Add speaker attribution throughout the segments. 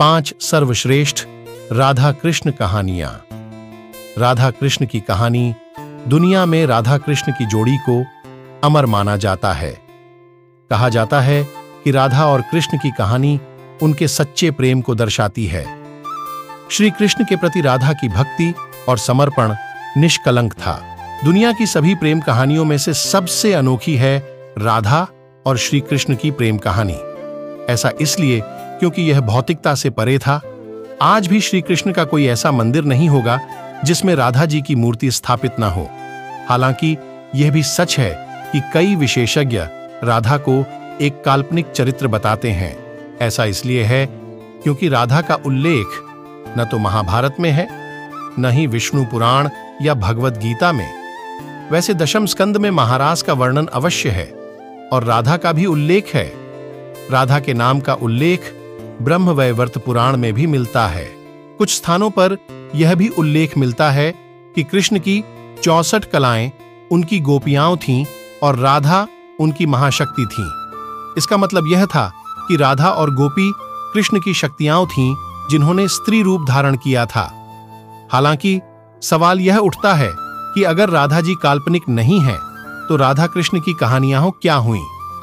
Speaker 1: 5 सर्वश्रेष्ठ राधा कृष्ण कहानियां। राधा कृष्ण की कहानी दुनिया में राधा कृष्ण की जोड़ी को अमर माना जाता है। कहा जाता है कि राधा और कृष्ण की कहानी उनके सच्चे प्रेम को दर्शाती है। श्री कृष्ण के प्रति राधा की भक्ति और समर्पण निष्कलंक था। दुनिया की सभी प्रेम कहानियों में से सबसे अनोखी है राधा और श्री कृष्ण की प्रेम कहानी। ऐसा इसलिए क्योंकि यह भौतिकता से परे था। आज भी श्री कृष्ण का कोई ऐसा मंदिर नहीं होगा जिसमें राधा जी की मूर्ति स्थापित न हो। हालांकि यह भी सच है कि कई विशेषज्ञ राधा को एक काल्पनिक चरित्र बताते हैं। ऐसा इसलिए है क्योंकि राधा का उल्लेख न तो महाभारत में है, न ही विष्णु पुराण या भगवद गीता में। वैसे दशम स्कंद में महारास का वर्णन अवश्य है और राधा का भी उल्लेख है। राधा के नाम का उल्लेख ब्रह्मवैवर्त पुराण में भी मिलता है। कुछ स्थानों पर यह भी उल्लेख मिलता है कि कृष्ण की 64 कलाएं उनकी गोपियाओं थीं और राधा उनकी महाशक्ति थीं। इसका मतलब यह था कि राधा और गोपी कृष्ण की शक्तियां थीं जिन्होंने स्त्री रूप धारण किया था। हालांकि सवाल यह उठता है कि अगर राधा जी काल्पनिक नहीं हैं, तो राधा कृष्ण की कहानियां क्या हुई?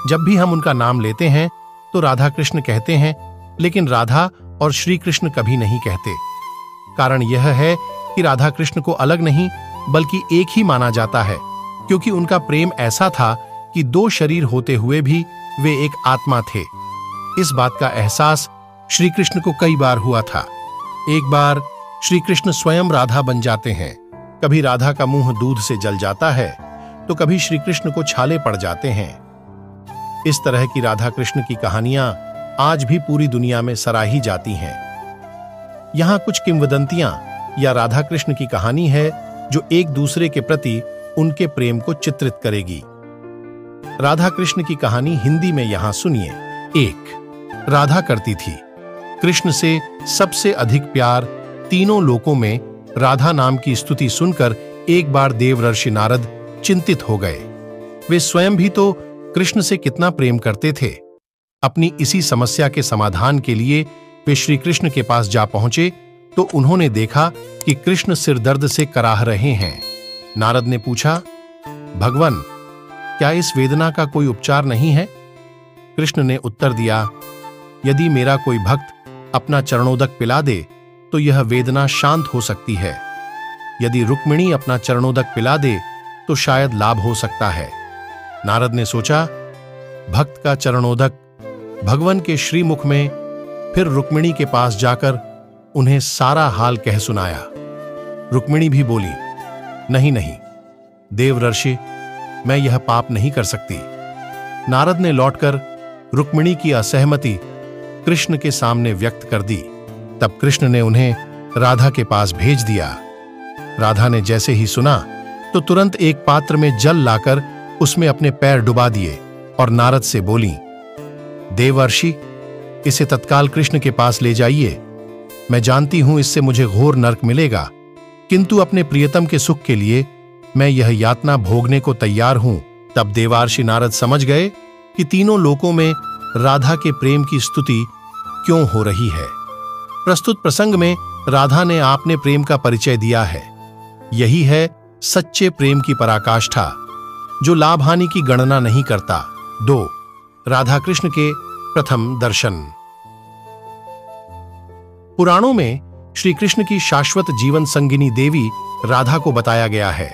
Speaker 1: जब भी हम उनका नाम लेते हैं तो राधा कृष्ण कहते हैं, लेकिन राधा और श्री कृष्ण कभी नहीं कहते। कारण यह है कि राधा कृष्ण को अलग नहीं बल्कि एक ही माना जाता है, क्योंकि उनका प्रेम ऐसा था कि 2 शरीर होते हुए भी वे एक आत्मा थे। इस बात का एहसास श्री कृष्ण को कई बार हुआ था। एक बार श्री कृष्ण स्वयं राधा बन जाते हैं। कभी राधा का मुंह दूध से जल जाता है तो कभी श्री कृष्ण को छाले पड़ जाते हैं। इस तरह की राधा कृष्ण की कहानियां आज भी पूरी दुनिया में सराही जाती हैं। यहां कुछ किंवदंतियां या राधा कृष्ण की कहानी है जो एक दूसरे के प्रति उनके प्रेम को चित्रित करेगी। राधा कृष्ण की कहानी हिंदी में यहां सुनिए। 1. राधा करती थी कृष्ण से सबसे अधिक प्यार। तीनों लोकों में राधा नाम की स्तुति सुनकर एक बार देवर्षि नारद चिंतित हो गए। वे स्वयं भी तो कृष्ण से कितना प्रेम करते थे। अपनी इसी समस्या के समाधान के लिए वे श्री कृष्ण के पास जा पहुंचे तो उन्होंने देखा कि कृष्ण सिर दर्द से कराह रहे हैं। नारद ने पूछा, भगवान, क्या इस वेदना का कोई उपचार नहीं है? कृष्ण ने उत्तर दिया, यदि मेरा कोई भक्त अपना चरणोदक पिला दे तो यह वेदना शांत हो सकती है। यदि रुक्मिणी अपना चरणोदक पिला दे तो शायद लाभ हो सकता है। नारद ने सोचा, भक्त का चरणोदक भगवान के श्रीमुख में, फिर रुक्मिणी के पास जाकर उन्हें सारा हाल कह सुनाया। रुक्मिणी भी बोली, नहीं नहीं देवर्षि, मैं यह पाप नहीं कर सकती। नारद ने लौटकर रुक्मिणी की असहमति कृष्ण के सामने व्यक्त कर दी। तब कृष्ण ने उन्हें राधा के पास भेज दिया। राधा ने जैसे ही सुना तो तुरंत एक पात्र में जल लाकर उसमें अपने पैर डुबा दिए और नारद से बोली, देवर्षि, इसे तत्काल कृष्ण के पास ले जाइए। मैं जानती हूं इससे मुझे घोर नरक मिलेगा, किंतु अपने प्रियतम के सुख के लिए मैं यह यातना भोगने को तैयार हूं। तब देवर्षि नारद समझ गए कि तीनों लोकों में राधा के प्रेम की स्तुति क्यों हो रही है। प्रस्तुत प्रसंग में राधा ने आपने प्रेम का परिचय दिया है। यही है सच्चे प्रेम की पराकाष्ठा, जो लाभ हानि की गणना नहीं करता। 2. राधा कृष्ण के प्रथम दर्शन। पुराणों में श्री कृष्ण की शाश्वत जीवन संगिनी देवी राधा को बताया गया है।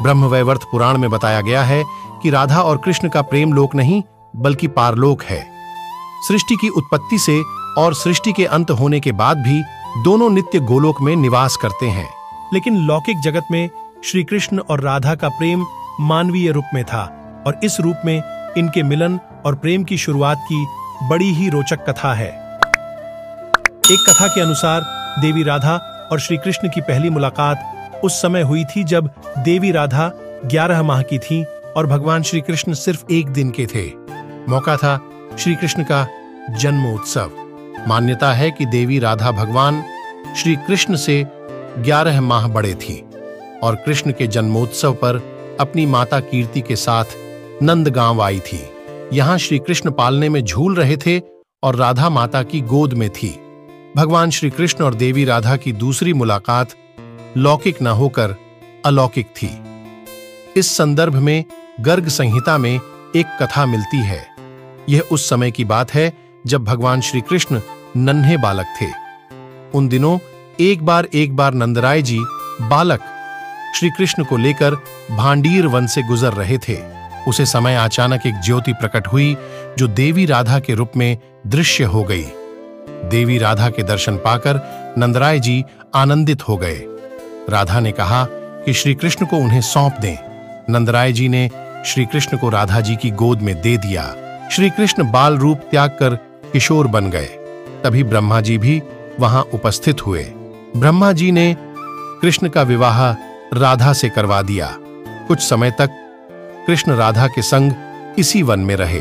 Speaker 1: ब्रह्मवैवर्त पुराण में बताया गया है कि राधा और कृष्ण का प्रेम लोक नहीं बल्कि पारलोक है। सृष्टि की उत्पत्ति से और सृष्टि के अंत होने के बाद भी दोनों नित्य गोलोक में निवास करते हैं। लेकिन लौकिक जगत में श्री कृष्ण और राधा का प्रेम मानवीय रूप में था और इस रूप में इनके मिलन और प्रेम की शुरुआत की बड़ी ही रोचक कथा है। एक कथा के अनुसार देवी राधा और श्री कृष्ण की पहली मुलाकात उस समय हुई थी जब देवी राधा 11 माह की थीं और भगवान श्री कृष्ण सिर्फ 1 दिन के थे। मौका था श्री कृष्ण का जन्मोत्सव। मान्यता है कि देवी राधा भगवान श्री कृष्ण से 11 माह बड़े थी और कृष्ण के जन्मोत्सव पर अपनी माता कीर्ति के साथ नंदगांव आई थी। यहाँ श्री कृष्ण पालने में झूल रहे थे और राधा माता की गोद में थी। भगवान श्री कृष्ण और देवी राधा की दूसरी मुलाकात लौकिक न होकर अलौकिक थी। इस संदर्भ में गर्ग संहिता में एक कथा मिलती है। यह उस समय की बात है जब भगवान श्री कृष्ण नन्हे बालक थे। उन दिनों एक बार नंदराय जी बालक श्री कृष्ण को लेकर भांडीर वन से गुजर रहे थे। उसे समय अचानक एक ज्योति प्रकट हुई जो देवी राधा के रूप में दृश्य हो गई। देवी राधा के दर्शन पाकर नंदराय जी आनंदित हो गए। राधा ने कहा कि श्री कृष्ण को उन्हें सौंप दें। नंदराय जी ने श्री कृष्ण को राधा जी की गोद में दे दिया। श्री कृष्ण बाल रूप त्याग कर किशोर बन गए। तभी ब्रह्मा जी भी वहां उपस्थित हुए। ब्रह्मा जी ने कृष्ण का विवाह राधा से करवा दिया। कुछ समय तक कृष्ण राधा के संग इसी वन में रहे।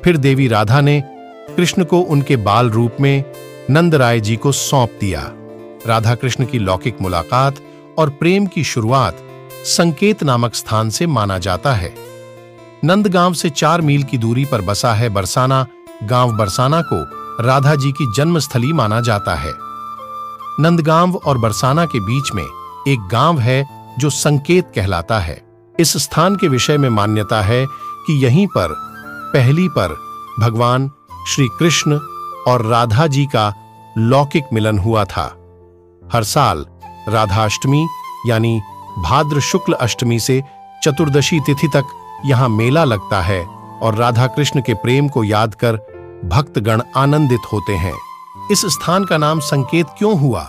Speaker 1: फिर देवी राधा ने कृष्ण को उनके बाल रूप में नंदराय जी को सौंप दिया। राधा कृष्ण की लौकिक मुलाकात और प्रेम की शुरुआत संकेत नामक स्थान से माना जाता है। नंदगांव से 4 मील की दूरी पर बसा है बरसाना गांव। बरसाना को राधा जी की जन्मस्थली माना जाता है। नंदगांव और बरसाना के बीच में एक गांव है जो संकेत कहलाता है। इस स्थान के विषय में मान्यता है कि यहीं पर पहली पर भगवान श्री कृष्ण और राधा जी का लौकिक मिलन हुआ था। हर साल राधाष्टमी यानी भाद्र शुक्ल अष्टमी से चतुर्दशी तिथि तक यहाँ मेला लगता है और राधा कृष्ण के प्रेम को याद कर भक्तगण आनंदित होते हैं। इस स्थान का नाम संकेत क्यों हुआ,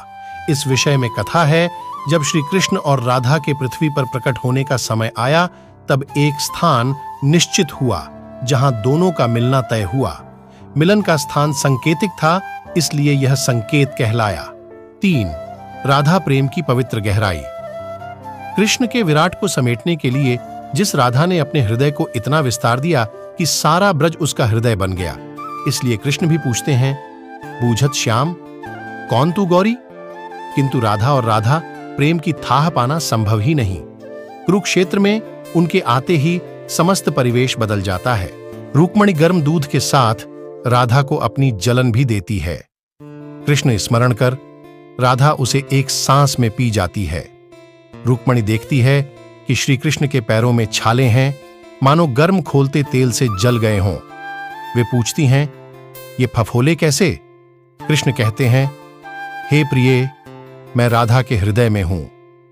Speaker 1: इस विषय में कथा है। जब श्री कृष्ण और राधा के पृथ्वी पर प्रकट होने का समय आया तब एक स्थान निश्चित हुआ जहां दोनों का मिलना तय हुआ। मिलन का स्थान संकेतिक था, इसलिए यह संकेत कहलाया। 3. राधा प्रेम की पवित्र गहराई। कृष्ण के विराट को समेटने के लिए जिस राधा ने अपने हृदय को इतना विस्तार दिया कि सारा ब्रज उसका हृदय बन गया, इसलिए कृष्ण भी पूछते हैं, बूझत श्याम कौन तू गौरी। किंतु राधा और राधा प्रेम की थाह पाना संभव ही नहीं। कुरुक्षेत्र में उनके आते ही समस्त परिवेश बदल जाता है। रुक्मणी गर्म दूध के साथ राधा को अपनी जलन भी देती है। कृष्ण स्मरण कर राधा उसे एक सांस में पी जाती है। रुक्मणी देखती है कि श्री कृष्ण के पैरों में छाले हैं, मानो गर्म खोलते तेल से जल गए हों। वे पूछती हैं, ये फफोले कैसे। कृष्ण कहते हैं, हे प्रिय, मैं राधा के हृदय में हूं।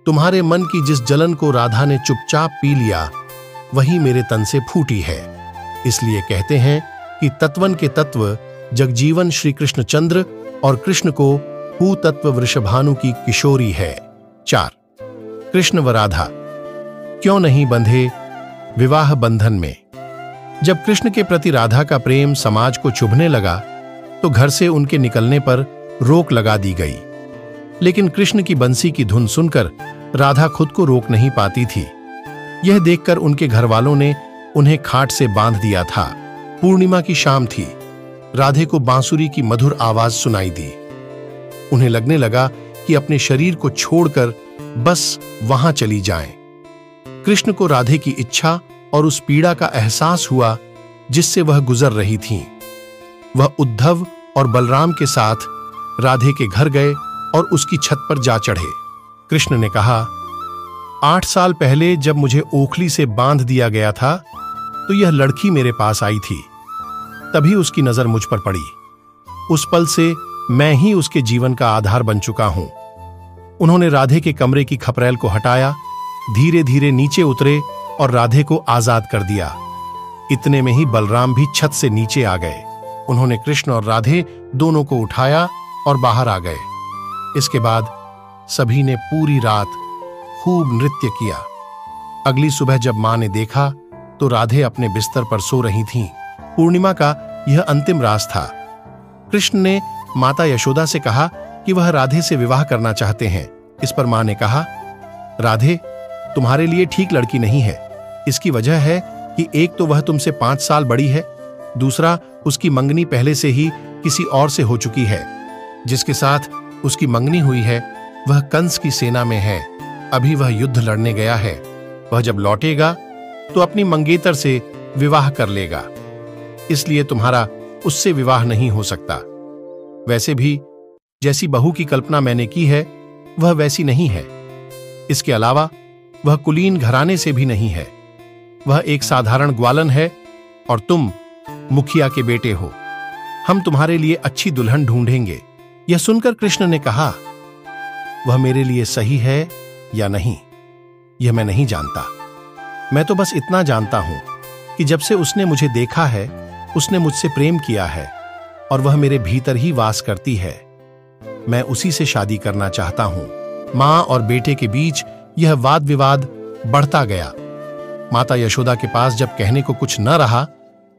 Speaker 1: तुम्हारे मन की जिस जलन को राधा ने चुपचाप पी लिया वही मेरे तन से फूटी है। इसलिए कहते हैं कि तत्वन के तत्व जगजीवन श्री कृष्णचंद्र और कृष्ण को हु तत्व वृषभानु की किशोरी है। 4. कृष्ण व राधा क्यों नहीं बंधे विवाह बंधन में। जब कृष्ण के प्रति राधा का प्रेम समाज को चुभने लगा तो घर से उनके निकलने पर रोक लगा दी गई। लेकिन कृष्ण की बंसी की धुन सुनकर राधा खुद को रोक नहीं पाती थी। यह देखकर उनके घरवालों ने उन्हें खाट से बांध दिया था। पूर्णिमा की शाम थी। राधे को बांसुरी की मधुर आवाज सुनाई दी। उन्हें लगने लगा कि अपने शरीर को छोड़कर बस वहां चली जाएं। कृष्ण को राधे की इच्छा और उस पीड़ा का एहसास हुआ जिससे वह गुजर रही थीं। वह उद्धव और बलराम के साथ राधे के घर गए और उसकी छत पर जा चढ़े। कृष्ण ने कहा, 8 साल पहले जब मुझे ओखली से बांध दिया गया था तो यह लड़की मेरे पास आई थी। तभी उसकी नजर मुझ पर पड़ी। उस पल से मैं ही उसके जीवन का आधार बन चुका हूं। उन्होंने राधे के कमरे की खपरेल को हटाया, धीरे धीरे नीचे उतरे और राधे को आजाद कर दिया। इतने में ही बलराम भी छत से नीचे आ गए। उन्होंने कृष्ण और राधे दोनों को उठाया और बाहर आ गए। इसके बाद सभी ने पूरी रात खूब नृत्य किया। अगली सुबह जब मां ने देखा तो राधे अपने बिस्तर पर सो रही थीं। पूर्णिमा का यह अंतिम रात था। कृष्ण ने माता यशोदा से कहा कि वह राधे से विवाह करना चाहते हैं। इस पर मां ने कहा, राधे तुम्हारे लिए ठीक लड़की नहीं है। इसकी वजह है कि एक तो वह तुमसे 5 साल बड़ी है, दूसरा उसकी मंगनी पहले से ही किसी और से हो चुकी है। जिसके साथ उसकी मंगनी हुई है वह कंस की सेना में है। अभी वह युद्ध लड़ने गया है। वह जब लौटेगा तो अपनी मंगेतर से विवाह कर लेगा। इसलिए तुम्हारा उससे विवाह नहीं हो सकता। वैसे भी जैसी बहू की कल्पना मैंने की है वह वैसी नहीं है। इसके अलावा वह कुलीन घराने से भी नहीं है। वह एक साधारण ग्वालन है और तुम मुखिया के बेटे हो। हम तुम्हारे लिए अच्छी दुल्हन ढूंढेंगे। यह सुनकर कृष्ण ने कहा, वह मेरे लिए सही है या नहीं यह मैं नहीं जानता। मैं तो बस इतना जानता हूं कि जब से उसने मुझे देखा है उसने मुझसे प्रेम किया है और वह मेरे भीतर ही वास करती है। मैं उसी से शादी करना चाहता हूं। मां और बेटे के बीच यह वाद विवाद बढ़ता गया। माता यशोदा के पास जब कहने को कुछ न रहा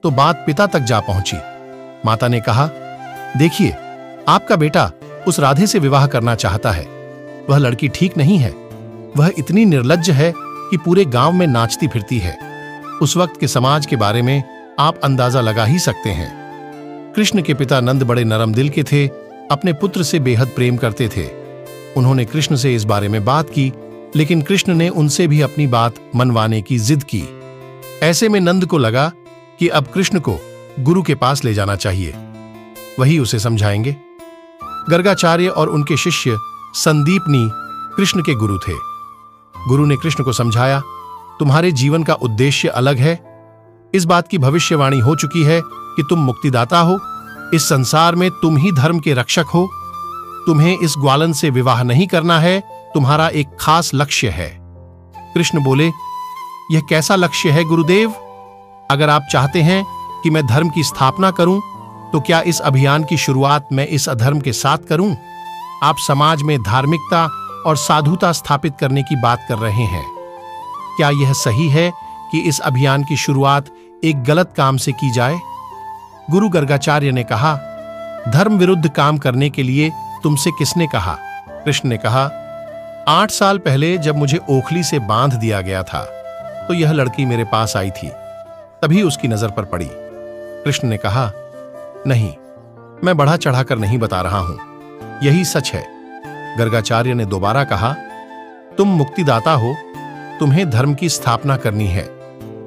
Speaker 1: तो बात पिता तक जा पहुंची। माता ने कहा, देखिए, आपका बेटा उस राधे से विवाह करना चाहता है। वह लड़की ठीक नहीं है। वह इतनी निर्लज्ज है कि पूरे गांव में नाचती फिरती है। उस वक्त के समाज के बारे में आप अंदाजा लगा ही सकते हैं। कृष्ण के पिता नंद बड़े नरम दिल के थे, अपने पुत्र से बेहद प्रेम करते थे। उन्होंने कृष्ण से इस बारे में बात की, लेकिन कृष्ण ने उनसे भी अपनी बात मनवाने की जिद की। ऐसे में नंद को लगा कि अब कृष्ण को गुरु के पास ले जाना चाहिए, वही उसे समझाएंगे। गर्गाचार्य और उनके शिष्य संदीपनी कृष्ण के गुरु थे। गुरु ने कृष्ण को समझाया, तुम्हारे जीवन का उद्देश्य अलग है। इस बात की भविष्यवाणी हो चुकी है कि तुम मुक्तिदाता हो। इस संसार में तुम ही धर्म के रक्षक हो। तुम्हें इस ग्वालन से विवाह नहीं करना है। तुम्हारा एक खास लक्ष्य है। कृष्ण बोले, यह कैसा लक्ष्य है गुरुदेव? अगर आप चाहते हैं कि मैं धर्म की स्थापना करूं तो क्या इस अभियान की शुरुआत मैं इस अधर्म के साथ करूं? आप समाज में धार्मिकता और साधुता स्थापित करने की बात कर रहे हैं। क्या यह सही है कि इस अभियान की शुरुआत एक गलत काम से की जाए? गुरु गर्गाचार्य ने कहा, धर्म विरुद्ध काम करने के लिए तुमसे किसने कहा? कृष्ण ने कहा, 8 साल पहले जब मुझे ओखली से बांध दिया गया था तो यह लड़की मेरे पास आई थी, तभी उसकी नजर पर पड़ी। कृष्ण ने कहा, नहीं, मैं बढ़ा चढ़ाकर नहीं बता रहा हूं, यही सच है। गर्गाचार्य ने दोबारा कहा, तुम मुक्तिदाता हो, तुम्हें धर्म की स्थापना करनी है।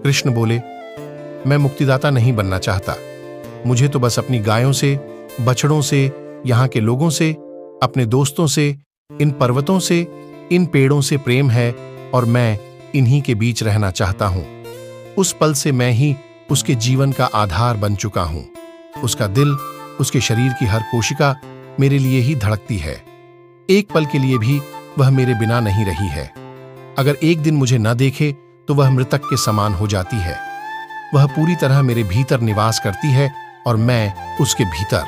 Speaker 1: कृष्ण बोले, मैं मुक्तिदाता नहीं बनना चाहता। मुझे तो बस अपनी गायों से, बछड़ों से, यहां के लोगों से, अपने दोस्तों से, इन पर्वतों से, इन पेड़ों से प्रेम है और मैं इन्हीं के बीच रहना चाहता हूं। उस पल से मैं ही उसके जीवन का आधार बन चुका हूं। उसका दिल, उसके शरीर की हर कोशिका मेरे लिए ही धड़कती है। एक पल के लिए भी वह मेरे बिना नहीं रही है। अगर एक दिन मुझे न देखे तो वह मृतक के समान हो जाती है। वह पूरी तरह मेरे भीतर निवास करती है और मैं उसके भीतर।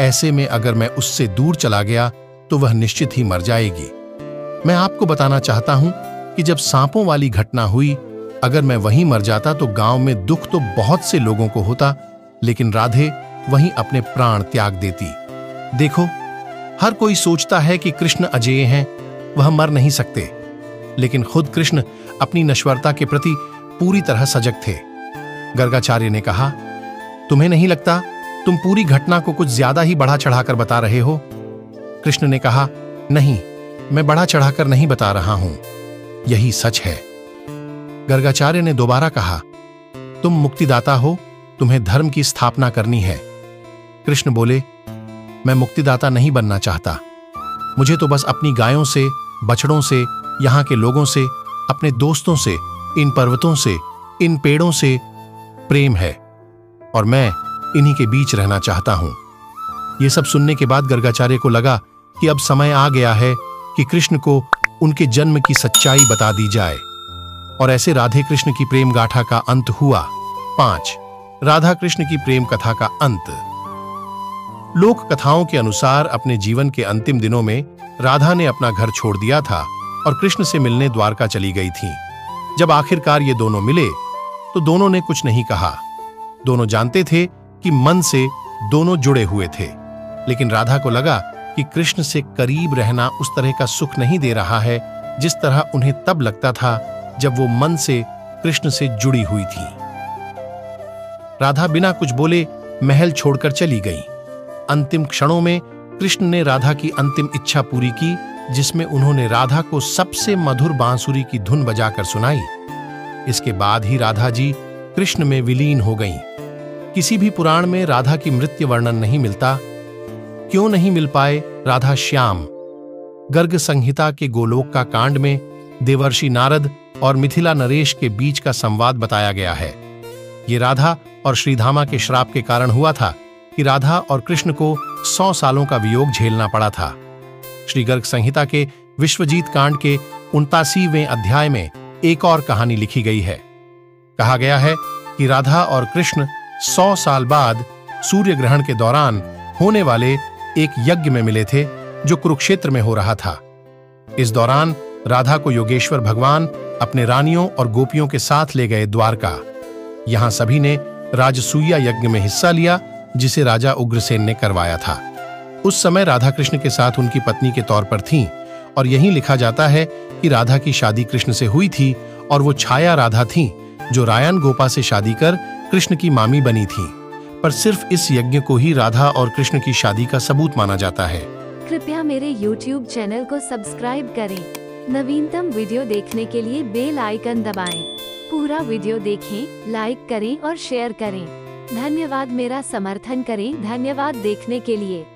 Speaker 1: ऐसे में अगर मैं उससे दूर चला गया तो वह निश्चित ही मर जाएगी। मैं आपको बताना चाहता हूं कि जब सांपों वाली घटना हुई, अगर मैं वहीं मर जाता तो गांव में दुख तो बहुत से लोगों को होता, लेकिन राधे वहीं अपने प्राण त्याग देती। देखो, हर कोई सोचता है कि कृष्ण अजेय हैं, वह मर नहीं सकते, लेकिन खुद कृष्ण अपनी नश्वरता के प्रति पूरी तरह सजग थे। गर्गाचार्य ने कहा, तुम्हें नहीं लगता तुम पूरी घटना को कुछ ज्यादा ही बढ़ा चढ़ाकर बता रहे हो? कृष्ण ने कहा, नहीं, मैं बढ़ा चढ़ाकर नहीं बता रहा हूं, यही सच है। गर्गाचार्य ने दोबारा कहा, तुम मुक्तिदाता हो, तुम्हें धर्म की स्थापना करनी है। कृष्ण बोले, मैं मुक्तिदाता नहीं बनना चाहता। मुझे तो बस अपनी गायों से, बछड़ों से, यहां के लोगों से, अपने दोस्तों से, इन पर्वतों से, इन पेड़ों से प्रेम है और मैं इन्हीं के बीच रहना चाहता हूं। यह सब सुनने के बाद गर्गाचार्य को लगा कि अब समय आ गया है कि कृष्ण को उनके जन्म की सच्चाई बता दी जाए। और ऐसे राधे कृष्ण की प्रेम गाथा का अंत हुआ। 5. राधा कृष्ण की प्रेम कथा का अंत। लोक कथाओं के अनुसार अपने जीवन के अंतिम दिनों में राधा ने अपना घर छोड़ दिया था और कृष्ण से मिलने द्वारका चली गई थी। जब आखिरकार ये दोनों मिले तो दोनों ने कुछ नहीं कहा। दोनों जानते थे कि मन से दोनों जुड़े हुए थे, लेकिन राधा को लगा कि कृष्ण से करीब रहना उस तरह का सुख नहीं दे रहा है जिस तरह उन्हें तब लगता था जब वो मन से कृष्ण से जुड़ी हुई थी। राधा बिना कुछ बोले महल छोड़कर चली गई। अंतिम क्षणों में कृष्ण ने राधा की अंतिम इच्छा पूरी की, जिसमें उन्होंने राधा को सबसे मधुर बांसुरी की धुन बजाकर सुनाई। इसके बाद ही राधा जी कृष्ण में विलीन हो गईं। किसी भी पुराण में राधा की मृत्यु वर्णन नहीं मिलता। क्यों नहीं मिल पाए राधा श्याम। गर्ग संहिता के गोलोक का कांड में देवर्षि नारद और मिथिला नरेश के बीच का संवाद बताया गया है। ये राधा और श्रीधामा के श्राप के कारण हुआ था कि राधा और कृष्ण को 100 सालों का वियोग झेलना पड़ा था। श्री गर्ग संहिता के विश्वजीत कांड के 89वें अध्याय में एक और कहानी लिखी गई है। कहा गया है कि राधा और कृष्ण 100 साल बाद सूर्य ग्रहण के दौरान होने वाले एक यज्ञ में मिले थे जो कुरुक्षेत्र में हो रहा था। इस दौरान राधा को योगेश्वर भगवान अपने रानियों और गोपियों के साथ ले गए द्वारका। यहां सभी ने राजसूया यज्ञ में हिस्सा लिया जिसे राजा उग्रसेन ने करवाया था। उस समय राधा कृष्ण के साथ उनकी पत्नी के तौर पर थीं और यहीं लिखा जाता है कि राधा की शादी कृष्ण से हुई थी और वो छाया राधा थीं जो रायन गोपा से शादी कर कृष्ण की मामी बनी थीं। पर सिर्फ इस यज्ञ को ही राधा और कृष्ण की शादी का सबूत माना जाता है।
Speaker 2: कृपया मेरे YouTube चैनल को सब्सक्राइब करें। नवीनतम वीडियो देखने के लिए बेल आइकन दबाएं। पूरा वीडियो देखें, लाइक करें और शेयर करें। धन्यवाद। मेरा समर्थन करें। धन्यवाद देखने के लिए।